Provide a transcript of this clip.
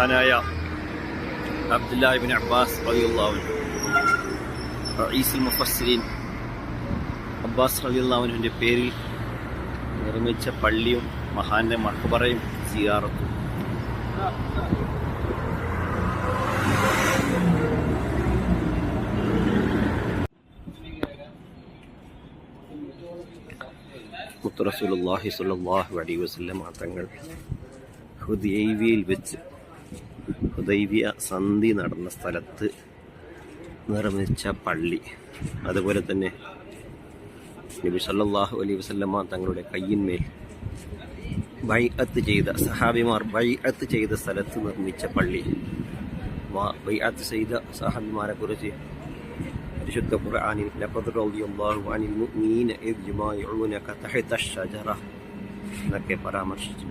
മഹാനായ Abdullahi Ibn Abbas റളിയല്ലാഹു അൻഹു റഈസുൽ മുഫസ്സിരീൻ അബ്ബാസ് റളിയല്ലാഹു അൻഹുവിൻ്റെ പേരിൽ നിർമ്മിച്ച പള്ളിയും മഹാന്റെ മഖ്ബറയും സിയാറത്തും. മുത്ത് റസൂലുള്ളാഹി സ്വല്ലല്ലാഹു അലൈഹി വസല്ലം തങ്ങൾ ഹുദൈബിയയിൽ വെച്ച് ഹുദൈബിയ സന്ധി നടന്ന സ്ഥലത്ത് നിർമ്മിച്ച പള്ളി, അതുപോലെ തന്നെ നബി സല്ലല്ലാഹു അലൈഹി വസല്ലം തങ്ങളുടെ കയ്യിന്മേൽ ബൈഅത്ത് ചെയ്ത സഹാബിമാർ ബൈഅത്ത് ചെയ്ത സ്ഥലത്ത് നിർമ്മിച്ച പള്ളി. ബൈഅത്ത് ചെയ്ത സഹാബിമാരെ കുറിച്ച് പരിശുദ്ധ ഖുർആനിൽ ലഖദ് റളിയല്ലാഹു അനിൽ മുഅ്മിനീന ഇദ് യുബായിഊനക തഹത അശ്ശജറ എന്നൊക്കെ പരാമർശിച്ചു.